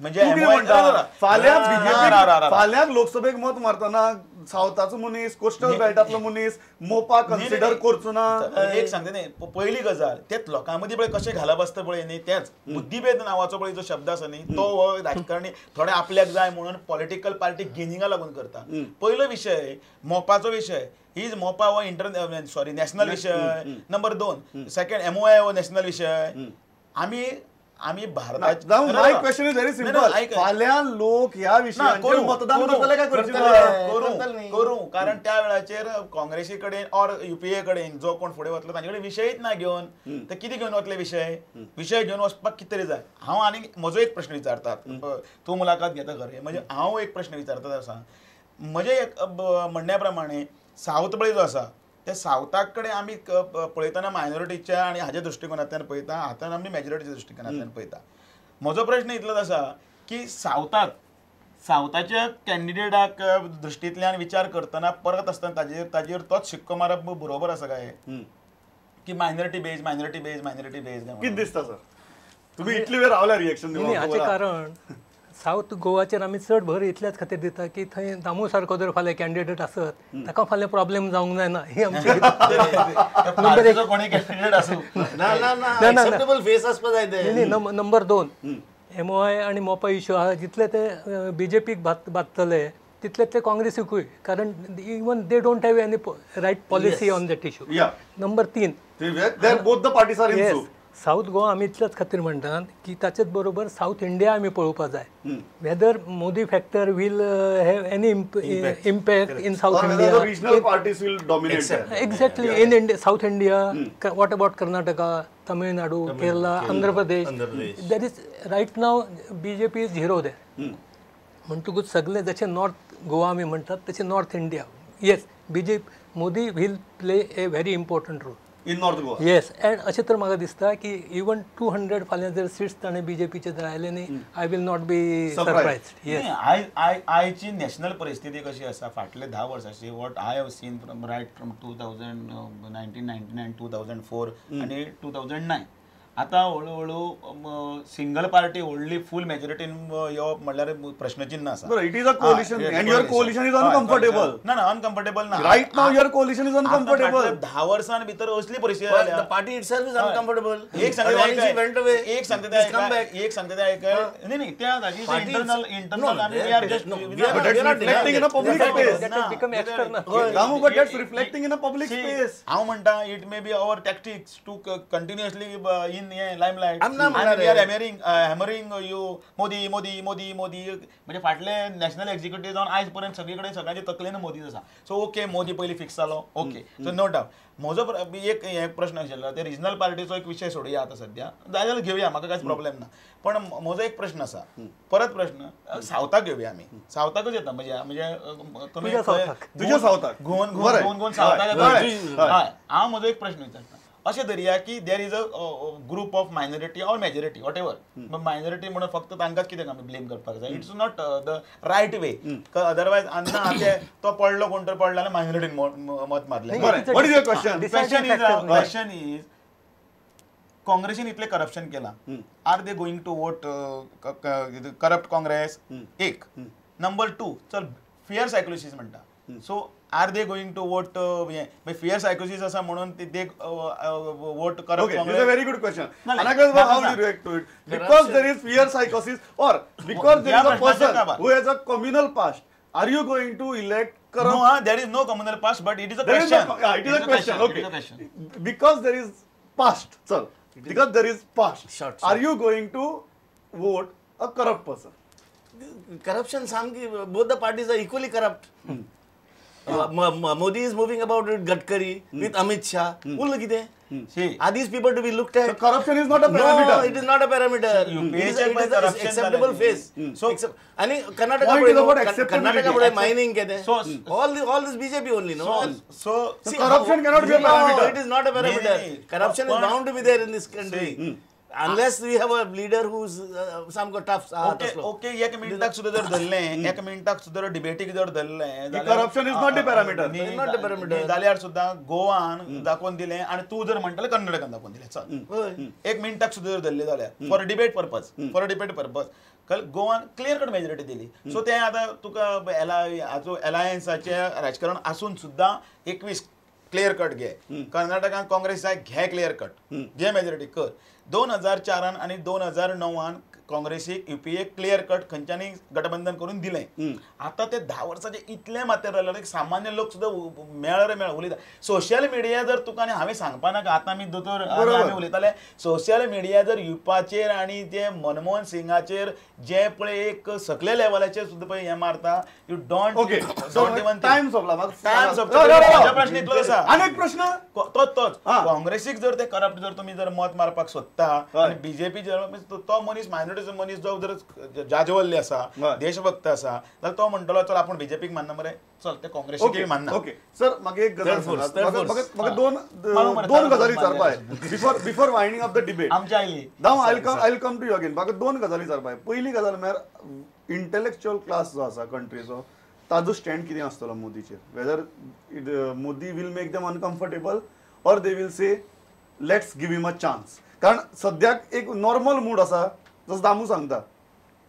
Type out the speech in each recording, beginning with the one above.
म्हणजे तूं कितें MOI म्हणटा? फाल्यां बीजेपी फाल्यां लोकसभेक मत मारतना सावथाचो मनीस कोस्टल बेल्टांतलो मनीस मोपा कन्सिडर करचो ना. एक सांगते न्ही पयली गजाल तेच लोकां मदीं पळय कशें घालप आसता पळय न्ही तेच बुद्धिभेद नांवाचो पळय जो शब्द आसा न्ही तो हो राजकारणी थोडे आपल्याक जाय म्हणून पॉलिटिकल पार्टी गेनिंगा लागून करता. पयलो विशय मोपाचो विशय ही मोपा हो नॅशनल विशय. नंबर 2 सेकंड MOI हो नॅशनल विशय. आमी भारताचे माय क्वेश्चन इज व्हेरी सिंपल. फाल्यां लोक ह्या विशयाचेर मतदान करतले काय करचे ना? करू कारण त्या वेळाचेर काँग्रेसी कडेन ऑर UPA कडेन जो कोण फुडें वतलो तांचे कडेन विशयच ना घेवन ते कितें घेवन वतले विशय घेवन वचपाक कितें तरी जाय. हांव आनी म्हजो एक प्रश्न विचारतात तूं मुलाखत घेता खरें म्हणजे हांव एक प्रश्न विचारतात आसा म्हजे एक म्हणण्या प्रमाणे सावथ पळय जो आसा त्या सावथाक कडेन आमी पळयतना मायनॉरिटीच्या आनी हाज्या दृश्टिकोनांतल्यान पळयता हातान आमी मेजॉरिटीच्या दृश्टिकोनांतल्यान पळयता. म्हजो प्रश्न इतलोच आसा की सावथाच्या कॅन्डिडेटाक दृश्टींतल्यान विचार करतना परत आसतना ताजेर तोच शिक्को मारप बरोबर आसा काय की मायनॉरिटी बेज कितें दिसता सर? तुम्ही इतली वेळ रावल्या रिएक्शन हाचें कारण सावथ गोवाचेर आमी चड भर इतल्याच खातीर दिता की थंय दामू सारको जर फाल्यां कॅन्डिडेट आसत ताका फाल्यां प्रॉब्लेम जावंक जायना ही आमची नंबर 2 MOI आनी मोपा इश्यू आहा जितले ते BJPक बादतले तितले ते काँग्रेसीकूय कारण even they don't have any right policy on that issue. Number 3 both the parties are in south Goa आमी इतलेच खातीर म्हणटात की ताचेच बरोबर साऊथ इंडिया आमी पळोवपाक जाय. Whether Modi factor will have any impact in South India. Regional parties will dominate. Exactly in India South India. What about Karnataka, Tamil Nadu, Kerala, Andhra Pradesh. There is right now BJP is zero there. म्हणटकूच सगळे जशें नॉर्थ गोवा आमी म्हणटात तशें north India. Yes Modi will play a very important role in north Goa. Yes and अशें तर म्हाका दिसता की इवन 200 फाल्यां जर सीट्स ताणें BJPचे जर आयले न्ही I will not be surprised. Yes आयची नॅशनल परिस्थिती कशी आसा फाटले 10 वर्सांची what I have seen from 1999 2004 आनी 2009 आतां हळू सिंगल पार्टी व्हडली फूल मेजॉरिटीन येवप म्हणल्यार प्रश्नचिन्ह आसा. It is a coalition and your coalition is uncomfortable. ना अनकम्फर्टेबल ना. Right now your coalition is uncomfortable. 10 वर्सां भितर असली परिस्थिती जाल्या. Party itself is uncomfortable. एक सांगते नाही त्या इंटरनल आमी we are just reflecting in a public space. Ramu but that's reflecting in a public space. हांव म्हणटा it may be our tactics to continuously in limelight आम ना we are hammering you Modi म्हणजे फाटले नॅशनल एक्झिक्युटिव्ह जावन आयज पर्यंत सगळीकडे सगळ्यांचे तकलेन मोदीच आसा. सो ओके मोदी पयली फिक्स जालो ओके सो नो डाउट. म्हजो एक प्रश्न आशिल्लो ते रिजनल पार्टीचो एक विशय सोडुया आतां सध्या जाय जाल्यार घेवया म्हाका कांयच प्रॉब्लेम ना. पण म्हजो एक प्रश्न आसा परत प्रश्न सावथाक घेवया आमी. सावथाकूच येता म्हणजे तुमी तुज्या सावथाक घुवन सावथाक येता. हय हांव म्हजो एक प्रश्न विचारता अशें धरया की there is a group of minority or majority whatever minority म्हणून फक्त तांकांच कित्याक आमी ब्लेम करपाक जाय. It's not the right way. Otherwise Anna तो पडलो कोण तर पडला आनी मायनॉरिटीन मत मारलें. क्वेश्चन इज काँग्रेसीन इतलें करप्शन केलां are they going to vote corrupt Congress. एक नंबर 2 चल फियर सायकोलॉजीस म्हणटा. So are they going to vote fear सायकोसिस आसा म्हणून ते वोट करप Congress. Very good question. How do you react to it? Because there is fear सायकोसिस और because there is a person who has a communal past are you going to elect corrupt? No, there is no communal past, but it is a question. It is a question. Okay. Because there is past, sir. Because there is past. Are you going to vote a corrupt person? Corruption, both the parties are equally corrupt. Modi is moving about with Gadkari, with Amit Shah. Are these people to be looked at? So corruption is not a parameter. No, it is not a parameter. It is an acceptable phase. So, Karnataka bude mining kehte. So all this BJP only, no. So corruption cannot be a parameter. No, it is not a parameter. Corruption is bound to be there in this country. unless we have a leader who's सामको tough okay एक मिनिटाक सुद्धा जर धरलें एक मिनिटाक सुद्धा डिबेटीक जर धरलें corruption is not the parameter. जाल्यार सुद्धा गोवान दाखोवन दिलें आणि तू जर म्हणटलें कर्नाटकान दाखोवन दिलें चल एक मिनिटाक सुद्धा जर धरलें जाल्यार फॉर डिबेट पर्पज गोवान क्लियर कट मेजॉरिटी दिली. सो तें आतां तुका अलायन्साचें राजकारण आसून सुद्धा 21 क्लियर कट घे. कर्नाटकान काँग्रेस जाय घे क्लियर कट घे मेजॉरिटी कर. 2004 आणि 2009 काँग्रेसीक युपीए क्लियर कट खंयच्यानी गठबंधन करून दिलें. आता ते 10 वर्सांचे इतले मातेर रावले सामान्य लोक सुद्धा मेळ उलयता. सोशल मिडिया जर तुका आनी हांवें सांगपा नाका आतां आमी दोतोर आमी उलयताले सोशल मिडिया जर युपाचेर आनी जे मनमोहन सिंगाचेर जे पळय एक सकले लेवलाचेर सुद्दां पळय हें मारता यू डोंट टाइम सोंपला प्रश्न इतलो आसा. अनेक प्रश्न तोच काँग्रेसीक जर ते करप्ट जर तुमी जर मत मारपाक सोदता आनी बीजेपी जर तो मनीस मायनॉरिटी मनीस जो जर जाजवल्ले आसा देशभक्त आसा जाल्यार तो म्हणटलो चल आपण बीजेपीक मानना मरे चल ते काँग्रेसीक मानना. ओके सर म्हाका एक गजाल म्हाका दोन गजाली विचारपाक before winding up the debate आमच्या आयली I will come to you again. म्हाका दोन गजाली विचारपाक. पयली गजाल म्हळ्यार इंटेलेक्च्युअल क्लास जो आसा कंट्रीचो ताजो स्टँड कितें आसतलो मोदीचेर. Whether Modi will make them uncomfortable or they will say let's give him a chance. कारण सद्याक एक नॉर्मल मूड आसा जसं दामू सांगता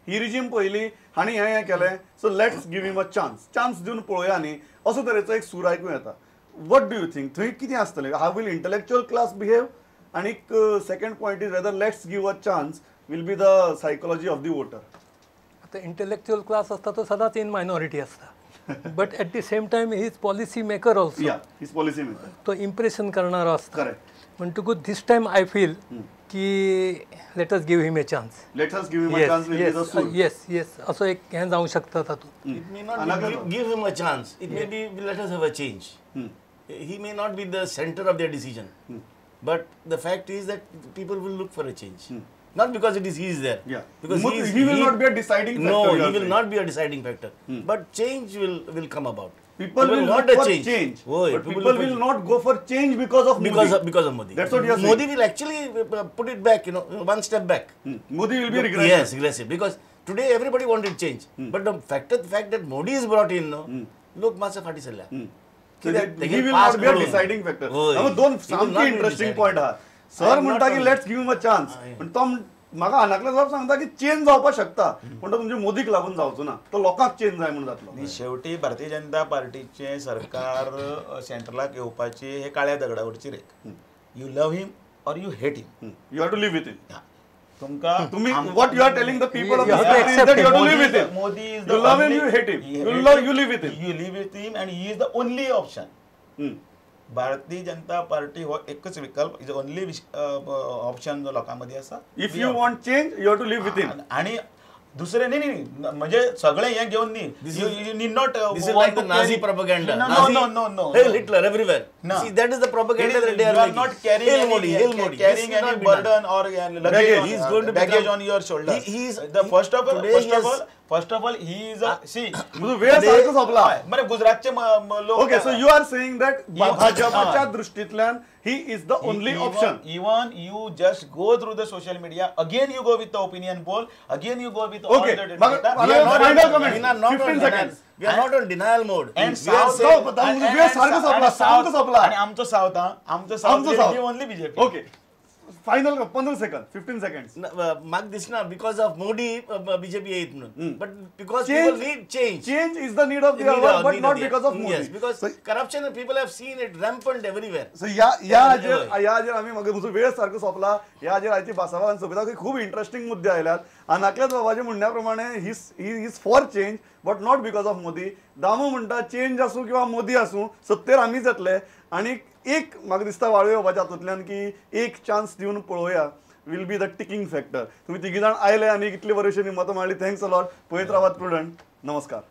ही रिजीम पयली हांणी हें केलें so let's give him a chance दिवन पळोवया न्ही असो तरेचो एक सूर आयकूं येता. वॉट डू यू थिंक थंय कितें आसतलें how will intellectual class behave आनीक second point is whether let's give a chance will be the psychology of the voter. आता इंटेलेक्च्युअल क्लास असता तो सदांच इन मायनॉरिटी असता but at the same time he is policy maker also. His policy maker तो impression करणारो असता. Correct. म्हणटकूच this time I feel की let us give him a chance. Let us give him a chance will be the सूर. Yes असो एक हें जावंक शकता तातूंत. It may not give him a chance. It may be let us have a change. He may not be the center of their decision. But the fact is that people will look for a change. Not because he is there. Yeah. Because he will not be a deciding factor. No, he will not be a deciding factor. But change will come about. People will want look a for change. But people will not go for change because of Modi. Because of Modi. That's what you are saying. Modi will actually put it back, one step back. Modi will be regressive. Yes, regressive. Because today everybody wanted change. But the fact that Modi is brought in, look, massa fati salla. So he will not be a deciding factor. दोन सामकी interesting point आहा. Sir म्हणटा की let's give him a chance. पण तो म्हाका हानाकले साहेब सांगता की चेंज जावपाक शकता पण तो तुमचे मोदीक लागून जावचो ना. तो लोकांक चेंज जाय म्हणून जातलो. शेवटी भारतीय जनता पार्टीचे सरकार सेंट्रलाक येवपाची हे काळ्या दगडावरची रेख. You love him or you hate him. You have to live with him. तुम्ही what you are telling the people of this country is that you have to live with him. Modi is you love him, you hate him. You live with him. You live with him and he is the only option. Bharatiya Janata party हो एकच विकल्प is only option जो लोकांमध्ये असा. If you want change you have to live with him. आणि दुसरे नाही म्हणजे सगळे हे घेऊन नी you need not this is like the Nazi propaganda. No. Hail Hitler everywhere. See, that is the propaganda that they are making. Not carrying any burden or luggage. He is going to baggage on your shoulder. First of all, he is a वेळ सारखो सोंपला. बरे गुजरातचे लोक. Okay so you are saying that भाजपाच्या दृष्टींतल्यान he is the only option. Even you just go through the social media, again you go with the opinion poll, again you go with all Okay. the data. Final comment. We are not 15 on seconds. We are not on denial mode. And we are South, saying वेळ सारखो सोंपला. सामको सोंपला. आणि आमचो south only BJP. Okay final 15 second 15 seconds. म्हाका दिसना because of Modi BJP येत म्हणून but because people need change. Change is the need of the hour but not because of Modi. Yes, because corruption people have seen it rampant everywhere. So या हाजेर आमी म्हाका म्हजो वेळ सारको सोंपला. ह्या हाजेर आयची भासाभावान सोबिता खूब इंटरेस्टिंग मुद्दे आयल्यात. अनाकलेत बाबाचे म्हणण्या प्रमाणे he is for change but not because of Modi. Damu म्हणटा चेंज आसूं किंवा मोदी आसूं सत्तेर आमीच येतले. आणि एक म्हाका दिसता वाळवे बाबाच्या हातूंतल्यान की एक चान्स दिवन पळोवया will be the ticking factor. तुम्ही तिघी जाण आयले आणि इतली बरेचशी मतां मारली. Thanks a lot. पळयत रावात प्रुडंट. नमस्कार.